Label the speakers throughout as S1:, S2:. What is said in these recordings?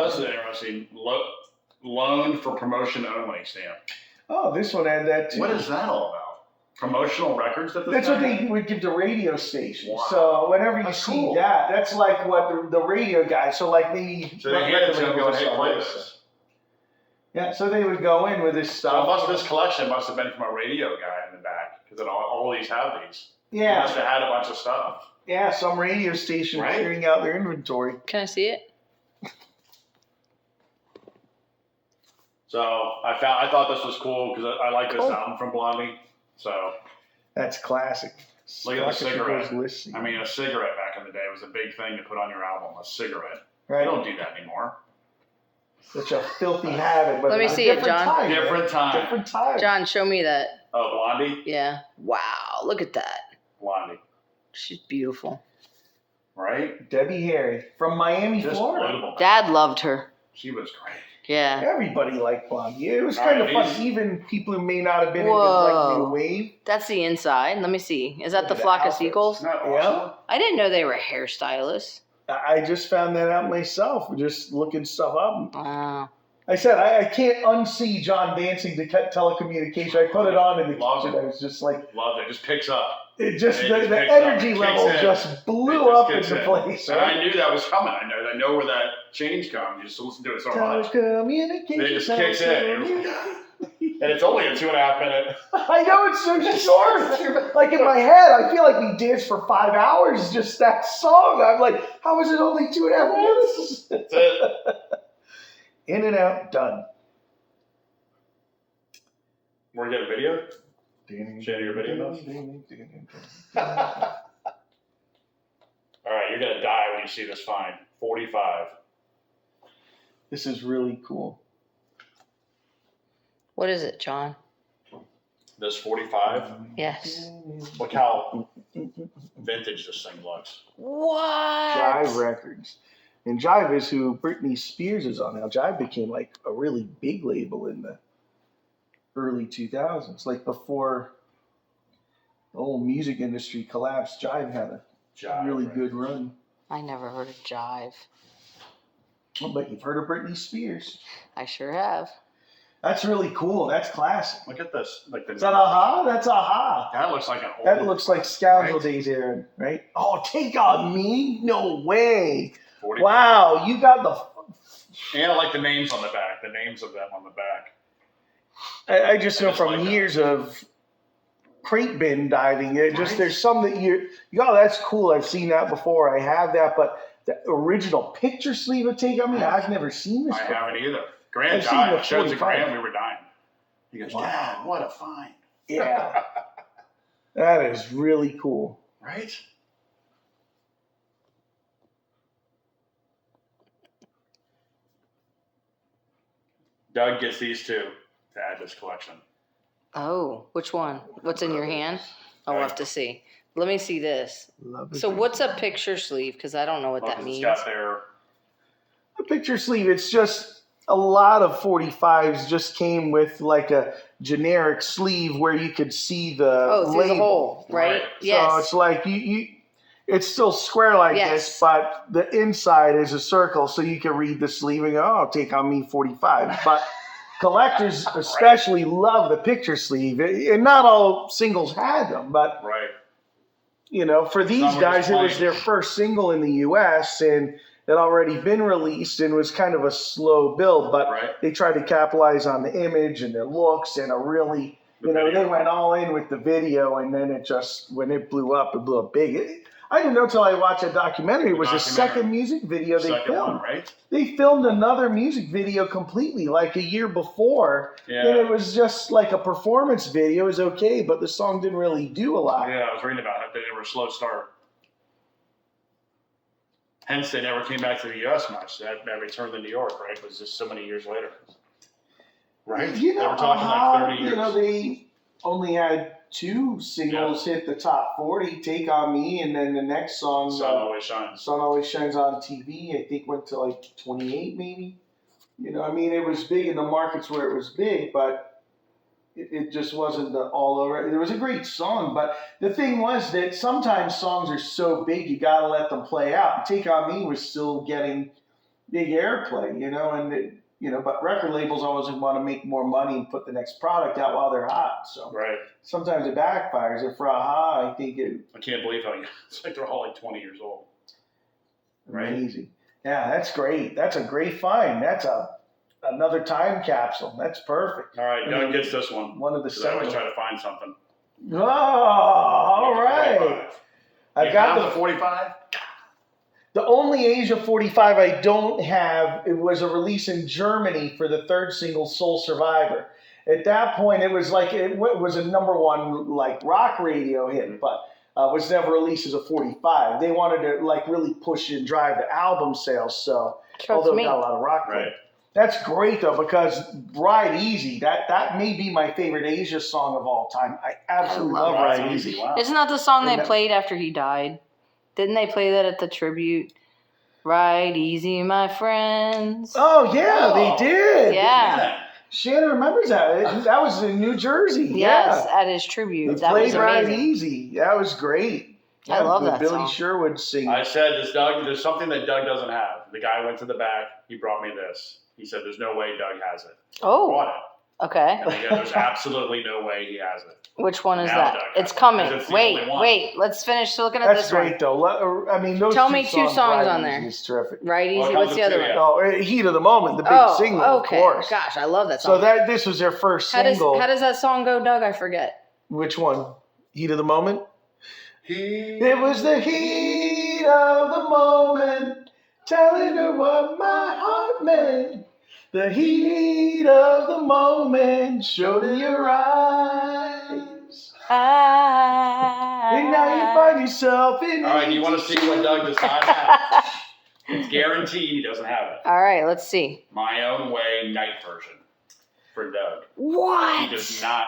S1: Oh, this is interesting. Loan for promotion only stamp.
S2: Oh, this one had that too.
S1: What is that all about? Promotional records that
S2: That's what they would give to radio stations.
S1: Wow.
S2: So whenever you
S1: That's
S2: see
S1: cool.
S2: that, that's like what the radio guys. So like maybe.
S1: So they hand it to them going, hey, play this.
S2: Yeah, so they would go in with this stuff.
S1: So this collection must have been from a radio guy in the back because all these have these.
S2: Yeah.
S1: They must have had a bunch of stuff.
S2: Yeah, some radio station clearing out their inventory.
S3: Can I see it?
S1: So I thought this was cool because I like this album from Blondie. So
S2: that's classic.
S1: Look at the cigarette. I mean, a cigarette back in the day was a big thing to put on your album. A cigarette. Right. They don't do that anymore.
S2: Such a filthy habit. But
S3: let me see it, John.
S1: Different time.
S3: John, show me that.
S1: Oh, Blondie?
S3: Yeah. Wow, look at that.
S1: Blondie.
S3: She's beautiful.
S1: Right?
S2: Debbie Harry from Miami, Florida.
S3: Dad loved her.
S1: She was great.
S3: Yeah.
S2: Everybody liked Blondie. It was kind of fun. Even people who may not have been into like new wave.
S3: That's the inside. Let me see. Is that the flock of seagulls?
S2: Yeah.
S3: I didn't know they were hairstylists.
S2: I just found that out myself, just looking stuff up.
S3: Wow.
S2: I said, I can't unsee John dancing to telecommunication. I put it on in the kitchen. I was just like...
S1: Love it. It just picks up.
S2: It just, the energy level just blew up into place.
S1: And I knew that was coming. I know where that change comes. You just listen to it so much.
S2: Telecommunication.
S1: It just kicks in. And it's only a 2.5 minute.
S2: I know, it's so short. Like in my head, I feel like we danced for 5 hours, just that song. I'm like, how is it only 2.5 minutes?
S1: That's it.
S2: In and out, done.
S1: We're going to get a video? Share your video notes? All right, you're going to die when you see this fine. 45.
S2: This is really cool.
S3: What is it, John?
S1: This 45?
S3: Yes.
S1: Look how vintage this thing looks.
S3: What?
S2: Jive Records. And Jive is who Britney Spears is on now. Jive became like a really big label in the early 2000s. Like before the whole music industry collapsed, Jive had a really good run.
S3: I never heard of Jive.
S2: Oh, but you've heard of Britney Spears.
S3: I sure have.
S2: That's really cool. That's classic.
S1: Look at this. Like
S2: is that Aha? That's Aha.
S1: That looks like an old...
S2: That looks like Scoundrel Days era, right? Oh, Take On Me? No way.
S1: 40.
S2: Wow, you got the...
S1: And I like the names on the back. The names of them on the back.
S2: I just know from years of crate bin diving, there's some that that's cool. I've seen that before. I have that, but the original picture sleeve of Take On Me, I've never seen this before.
S1: I haven't either. Grant died. I showed to Grant, we were dying. He goes, Dad, what a find.
S2: Yeah. That is really cool.
S1: Right? Doug gets these two to add this collection.
S3: Oh, which one? What's in your hand? I'll have to see. Let me see this. So what's a picture sleeve? Because I don't know what that means.
S1: It's got their...
S2: A picture sleeve, it's just a lot of 45s just came with like a generic sleeve where you could see the
S3: through the hole, right? Yes.
S2: So it's like it's still square like this, but the inside is a circle, so you can read the sleeve and go, oh, Take On Me 45. But collectors especially love the picture sleeve, and not all singles had them, but for these guys, it was their first single in the U.S., and it had already been released and was kind of a slow build, but they tried to capitalize on the image and their looks and a really, they went all in with the video, and then when it blew up big. I didn't know until I watched a documentary. It was the second music video they filmed. They filmed another music video completely, like a year before, and it was just like a performance video. It was okay, but the song didn't really do a lot.
S1: Yeah, I was reading about it. They were a slow start. Hence, they never came back to the U.S. much. That return to New York, right, was just so many years later. Right? They were talking like 30 years.
S2: They only had 2 singles hit the top 40, Take On Me, and then the next song,
S1: Sun Always Shines.
S2: Sun Always Shines on TV, I think went to like 28 maybe. It was big in the markets where it was big, but it just wasn't all over. It was a great song, but the thing was that sometimes songs are so big you got to let them play out. Take On Me was still getting big airplay, but record labels always want to make more money and put the next product out while they're hot. So sometimes it backfires. And for Aha, I think
S1: I can't believe how it's like they're all like 20 years old. Right?
S2: Amazing. Yeah, that's great. That's a great find. That's another time capsule. That's perfect.
S1: All right, Doug gets this one.
S2: One of the
S1: I always try to find something.
S2: Oh, all right. I got the
S1: 45.
S2: The only Asia 45 I don't have, it was a release in Germany for the third single, Soul Survivor. At that point, it was like, it was a number one like rock radio hit, but was never released as a 45. They wanted to like really push and drive the album sales, so although it got a lot of rock.
S1: Right.
S2: That's great though, because Ride Easy, that may be my favorite Asia song of all time. I absolutely love Ride Easy.
S1: Wow.
S3: Isn't that the song they played after he died? Didn't they play that at the tribute? Ride easy, my friends.
S2: Oh yeah, they did.
S3: Yeah.
S2: Shannon remembers that. That was in New Jersey.
S3: Yes,
S2: yeah.
S3: At his tribute.
S2: They
S3: That
S2: played
S3: was amazing.
S2: Ride Easy. That was great.
S3: I love that
S2: Billy
S3: song.
S2: Sherwood singing.
S1: I said, there's something that Doug doesn't have. The guy went to the back. He brought me this. He said, there's no way Doug has it.
S3: Oh.
S1: Brought it.
S3: Okay.
S1: And again, there's absolutely no way he has it.
S3: Which one is
S1: Now
S3: that?
S1: Doug
S3: It's
S1: has it,
S3: coming.
S1: 'cause it's the
S3: Wait,
S1: only one.
S3: wait. Let's finish looking at
S2: That's
S3: this
S2: great
S3: one.
S2: though. I mean, those
S3: Tell me two songs
S2: Ride
S3: on
S2: Easy
S3: there.
S2: is terrific.
S3: Ride
S1: Well,
S3: easy.
S1: it
S3: What's
S1: comes
S3: the
S1: with
S3: other
S1: two,
S3: one?
S1: yeah.
S2: Oh, Heat of the Moment, the big
S3: Oh,
S2: single,
S3: okay.
S2: of course.
S3: Gosh, I love that
S2: So
S3: song.
S2: this was their first
S3: How
S2: single.
S3: does that song go, Doug? I forget.
S2: Which one? Heat of the Moment?
S1: He
S2: It was the heat of the moment, telling her what my heart meant. The heat of the moment showed in your eyes. And now you find yourself in.
S1: All right, you want to see what Doug does not have? It's guaranteed he doesn't have it.
S3: All right, let's see.
S1: My Own Way night version for Doug.
S3: What?
S1: He does not.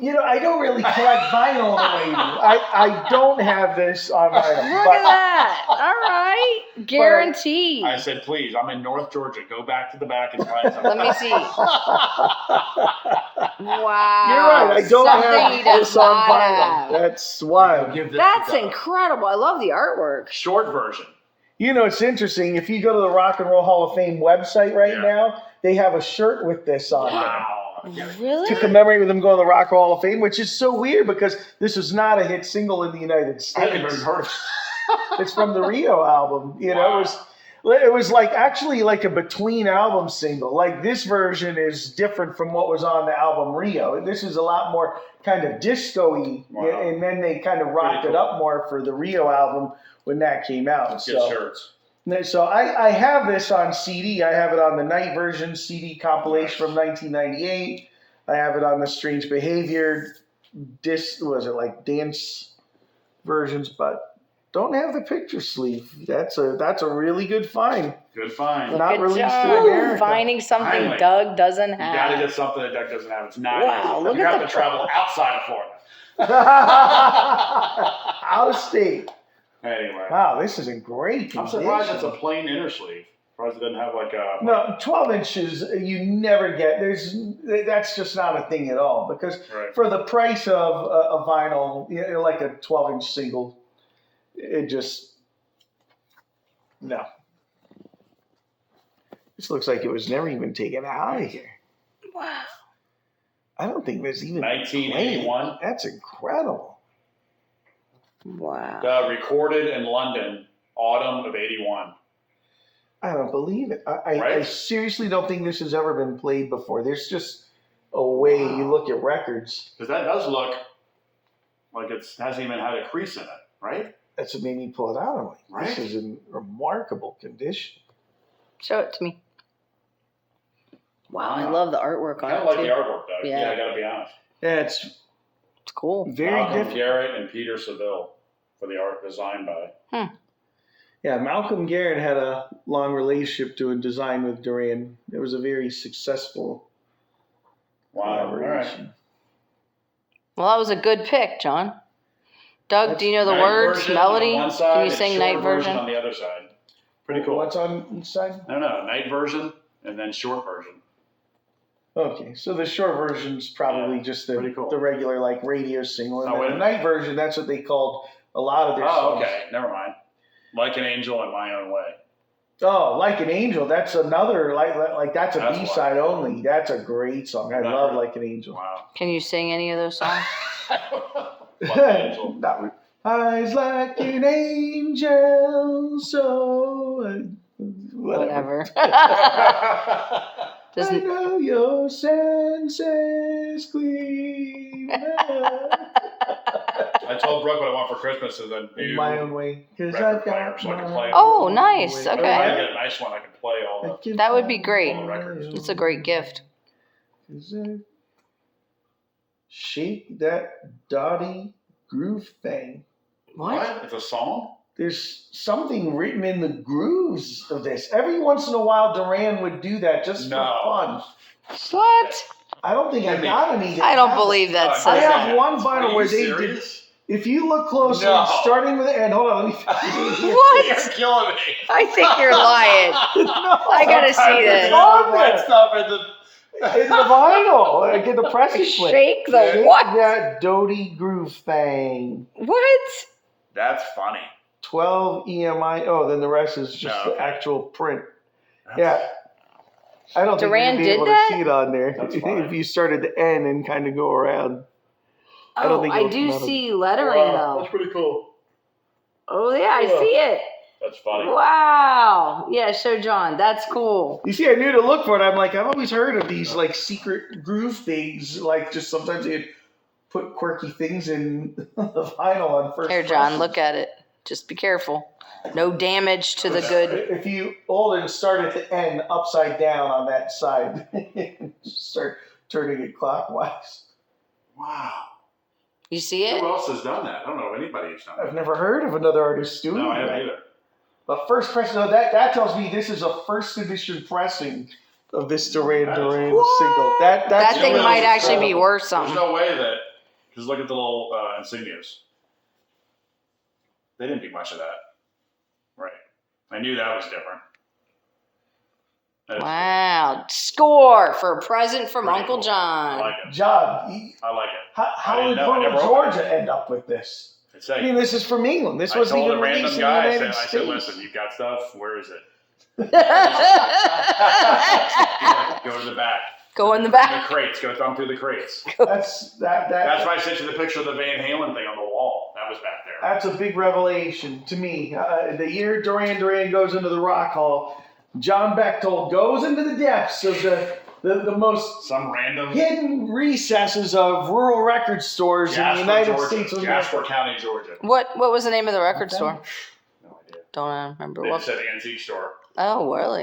S2: I don't really collect vinyl the way you do. I don't have this on vinyl.
S3: Look at that. All right. Guaranteed.
S1: I said, please, I'm in North Georgia. Go back to the back and find something.
S3: Let me see. Wow.
S2: You're right. I don't
S3: Something he
S2: have
S3: does
S2: this on
S3: not
S2: vinyl.
S3: have.
S2: That's wild.
S1: Give this
S3: That's
S1: to Doug.
S3: incredible. I love the artwork.
S1: Short version.
S2: It's interesting. If you go to the Rock and Roll Hall of Fame website right now, they have a shirt with this on it.
S1: Wow.
S3: Really?
S2: To commemorate with them going to the Rock Hall of Fame, which is so weird because this was not a hit single in the United
S1: I haven't even
S2: States.
S1: heard of it.
S2: It's from the Rio album.
S1: Wow.
S2: It was like actually like a between album single. Like this version is different from what was on the album Rio. This is a lot more kind of disco-y,
S1: Wow.
S2: and then they kind of rocked
S1: Pretty
S2: it
S1: cool.
S2: up more for the Rio album when that came out.
S1: Get
S2: So,
S1: shirts.
S2: so I have this on CD. I have it on the Night Version CD compilation from 1998. I have it on the Strange Behavior dance versions, but don't have the picture sleeve. That's a really good find.
S1: Good find.
S3: Look
S2: Not
S3: at
S2: released in
S3: John
S2: America.
S3: finding something
S1: Finally.
S3: Doug doesn't
S1: You
S3: have.
S1: got to get something that Doug doesn't have. It's not
S3: Wow,
S1: easy.
S3: look
S1: You
S3: at
S1: have
S3: the
S1: to travel outside of Florida.
S2: Out of state.
S1: Anyway.
S2: Wow, this is in great
S1: I'm
S2: condition.
S1: surprised it's a plain inner sleeve. Surprised it doesn't have like a...
S2: No, 12 inches you never get. That's just not a thing at all because
S1: Right.
S2: for the price of a vinyl, like a 12-inch single, it just no. This looks like it was never even taken out of here.
S3: Wow.
S2: I don't think it was even
S1: 1981.
S2: played. That's incredible.
S3: Wow.
S1: Recorded in London, autumn of 81.
S2: I don't believe it. I
S1: Right?
S2: seriously don't think this has ever been played before. There's just a way you look at records.
S1: Because that does look like it hasn't even had a crease in it, right?
S2: That's what made me pull it out. I'm like,
S1: Right.
S2: this is in remarkable condition.
S3: Show it to me. Wow, I love the artwork on
S1: I
S3: it
S1: like
S3: too.
S1: the artwork, though.
S3: Yeah.
S1: Yeah, I got to be honest.
S2: Yeah, it's
S3: It's cool.
S2: very
S1: Malcolm
S2: different.
S1: Garrett and Peter Seville for the art designed by.
S2: Yeah, Malcolm Garrett had a long relationship doing design with Duran. It was a very successful
S1: Wow. All right.
S2: collaboration.
S3: Well, that was a good pick, John. Doug, do you know the
S1: Night
S3: words,
S1: version
S3: melody?
S1: on one side
S3: Can you
S1: and
S3: sing
S1: short
S3: night version?
S1: on the other side. Pretty cool.
S2: What's on each side?
S1: No, night version and then short version.
S2: Okay, so the short version's probably
S1: Yeah,
S2: just
S1: pretty cool.
S2: the regular like radio single, and
S1: Oh,
S2: then
S1: wait
S2: the
S1: a
S2: night version, that's what they called a lot of their
S1: Oh,
S2: songs.
S1: okay. Never mind. Like an Angel and My Own Way.
S2: Oh, Like an Angel. That's another like that's a
S1: That's
S2: B-side only. That's a great song. I love Like an Angel.
S1: Wow.
S3: Can you sing any of those songs?
S1: Like an Angel.
S2: Eyes like an angel, so
S3: Whatever.
S2: I
S3: Doesn't
S2: know your senses clean.
S1: I told Brooke what I want for Christmas is a new
S2: My own way, because
S1: record
S2: I've
S1: player,
S2: got
S1: so I can
S2: my
S1: play it.
S3: Oh,
S2: own
S3: nice.
S2: way.
S1: I'm
S3: Okay.
S1: trying to get a nice one I can play all the.
S3: That would be great.
S1: All the records.
S3: It's a great gift.
S2: Shake that Dottie groove thing.
S3: What?
S1: It's a song?
S2: There's something written in the grooves of this. Every once in a while, Duran would do that just for fun.
S3: What?
S2: I don't think I got any.
S3: I don't believe that
S2: I
S3: says
S2: have
S3: that.
S2: one vinyl
S1: Are you
S2: where they did.
S1: serious?
S2: If you look closely,
S1: No.
S2: starting with the end, hold on, let me.
S3: What?
S1: You're killing me.
S3: I think you're lying.
S2: No,
S3: I gotta see
S2: it's
S3: this.
S2: on
S1: That
S2: there.
S1: stuff in the.
S2: In the vinyl. I get the pressing slip.
S3: Shake the
S2: Shake
S3: what?
S2: that Doty groove thing.
S3: What?
S1: That's funny.
S2: 12 EMI. Oh, then the rest is just
S1: Oh,
S2: the
S1: okay.
S2: actual print. Yeah. I don't
S3: Duran
S2: think you'd be
S3: did
S2: able
S3: that?
S2: to see it on there
S1: That's fine.
S2: if you started the N and kind of go around. I don't
S3: Oh,
S2: think
S3: I
S2: it'll
S3: do
S2: come out of-
S3: see lettering though.
S1: That's pretty cool.
S3: Oh yeah, I see it.
S1: That's funny.
S3: Wow. Yeah, show John. That's cool.
S2: You see, I knew to look for it. I'm like, I've always heard of these like secret groove things. Like just sometimes they'd put quirky things in the vinyl on first.
S3: Here, John,
S2: presses.
S3: look at it. Just be careful. No damage to the good.
S2: If you hold and start at the N upside down on that side, start turning it clockwise.
S1: Wow.
S3: You see
S1: Who
S3: it?
S1: else has done that? I don't know of anybody who's done
S2: I've
S1: that.
S2: never heard of another artist doing
S1: No, I
S2: that.
S1: haven't either.
S2: But first press, no, that tells me this is a first edition pressing of this Duran Duran single. That's
S3: That thing
S1: really
S3: might actually be
S1: incredible.
S3: worth
S1: There's
S3: something.
S1: no way that. Just look at the little insignias. They didn't do much of that. Right. I knew that was different. That is
S3: Wow. Score for a present from
S1: Pretty
S3: Uncle
S1: cool. I
S3: John.
S1: like it.
S2: John,
S1: I like it.
S2: how
S1: didn't
S2: did
S1: know. I never
S2: Georgia end up with this?
S1: It's
S2: I mean, this is from England. This
S1: I
S2: wasn't
S1: told
S2: even
S1: a random
S2: released in the
S1: guy, I
S2: United
S1: said,
S2: States.
S1: listen, you've got stuff, where is it? Go to the back.
S3: Go in the
S1: The
S3: back.
S1: crates, go thumb through the crates.
S2: That's
S1: That's why I sent you the picture of the Van Halen thing on the wall. That was back there.
S2: That's a big revelation to me. The year Duran Duran goes into the Rock Hall, John Bechtold goes into the depths of the most
S1: Some random
S2: hidden recesses of rural record stores in the
S1: Jasper,
S2: United
S1: Georgia.
S2: States of
S1: Jasper
S2: America.
S1: County, Georgia.
S3: What was the name of the record store?
S1: No idea.
S3: Don't remember.
S1: They
S3: What?
S1: just said antique store.
S3: Oh, really?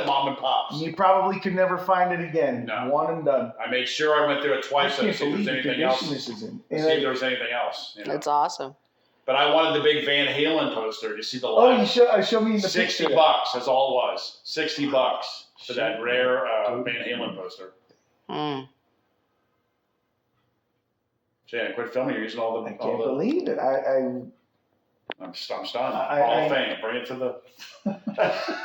S1: Mom and pops.
S2: You probably could never find it again.
S1: No.
S2: One and done.
S1: I made sure I went through it
S2: I
S1: twice to
S2: can't
S1: see if
S2: believe
S1: there's
S2: the
S1: anything else.
S2: condition this is in.
S1: See if there was anything else. You know?
S3: That's awesome.
S1: But I wanted the big Van Halen poster. You see the
S2: Oh,
S1: live?
S2: show me in the
S1: $60.
S2: picture.
S1: That's all it was. $60 for that rare Van Halen poster.
S3: Mm.
S1: Shannon, quit filming. You're using all the.
S2: I can't believe it.
S1: I'm stunned.
S2: I-
S1: Hall of Fame. Bring it to the.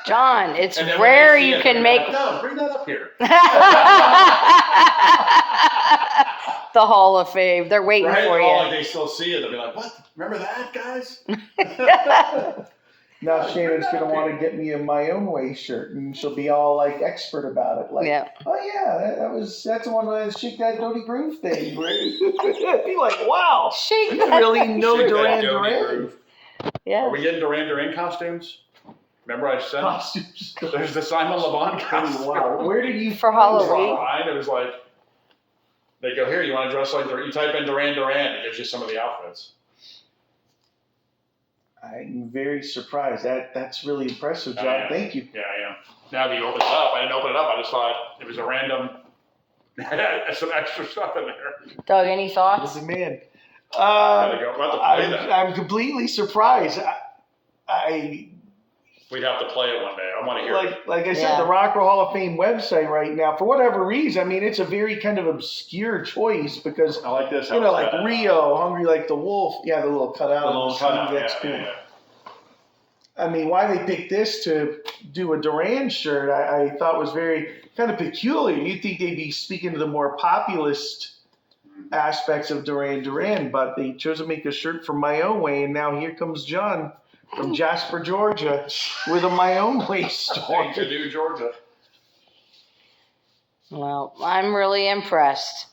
S3: John, it's
S1: And then when
S3: rare
S1: they see
S3: you
S1: it,
S3: can
S1: they're
S3: make
S1: like, no, bring that up here.
S3: the Hall of Fame. They're waiting
S1: Right?
S3: for
S1: Oh,
S3: you.
S1: like they still see it. They'll be like, what? Remember that, guys?
S2: Now Shannon's gonna want to get me a My Own Way shirt, and she'll be all like expert about it. Like,
S3: Yeah.
S2: oh yeah, that's the one that Shake That Doty Groove thing. Right? Be like, wow,
S3: Shake
S2: you
S3: that.
S2: really know
S1: Shake that
S2: Duran
S1: Doty
S2: Duran.
S1: groove.
S3: Yeah.
S1: Are we getting Duran Duran costumes? Remember I said
S2: Costumes.
S1: there's the Simon Le Bon costume.
S2: Wow, where did you
S3: For
S2: find that?
S3: Halloween?
S1: Online, it was like they go here. You want to dress like you type in Duran Duran. It gives you some of the outfits.
S2: I'm very surprised. That's really impressive, John.
S1: Yeah.
S2: Thank you.
S1: Yeah, I am. Now that you open it up, I didn't open it up. I just thought it was a random. Some extra stuff in there.
S3: Doug, any thoughts?
S2: As a man,
S1: Gotta go. We'll have to play that.
S2: I'm completely surprised.
S1: We'd have to play it one day. I want to hear it.
S2: Like I said,
S3: Yeah.
S2: the Rock and Roll Hall of Fame website right now, for whatever reason, I mean, it's a very kind of obscure choice because,
S1: I like this.
S2: you know, like Rio, Hungry Like the Wolf, yeah, the little cutout.
S1: The little
S2: of the
S1: cutout.
S2: sleeve,
S1: Yeah,
S2: that's cool.
S1: yeah.
S2: I mean, why they picked this to do a Duran shirt, I thought was very kind of peculiar. You'd think they'd be speaking to the more populist aspects of Duran Duran, but they chose to make a shirt for My Own Way, and now here comes John from Jasper, Georgia, with a my own waste store.
S1: To do Georgia.
S3: Well, I'm really impressed.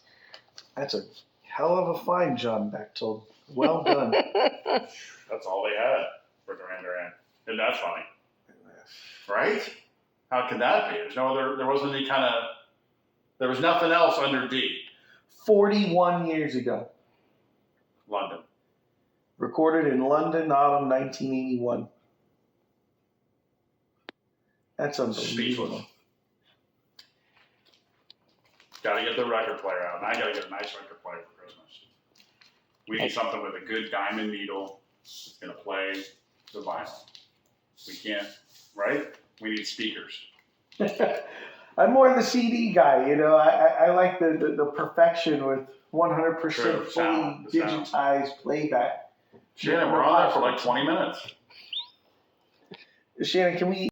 S2: That's a hell of a find, John Bechtold. Well done.
S1: That's all they had for Duran Duran. Isn't that funny? Right? How could that be? There wasn't any kind of, there was nothing else under D.
S2: 41 years ago.
S1: London.
S2: Recorded in London, autumn 1981. That's unbelievable.
S1: Got to get the record player out, and I got to get a nice record player for Christmas. We need something with a good diamond needle that's going to play the vinyl. We can't, right? We need speakers.
S2: I'm more the CD guy, you know. I like the perfection with 100% fully digitized playback.
S1: Shannon, we're on there for like 20 minutes.
S2: Shannon, can we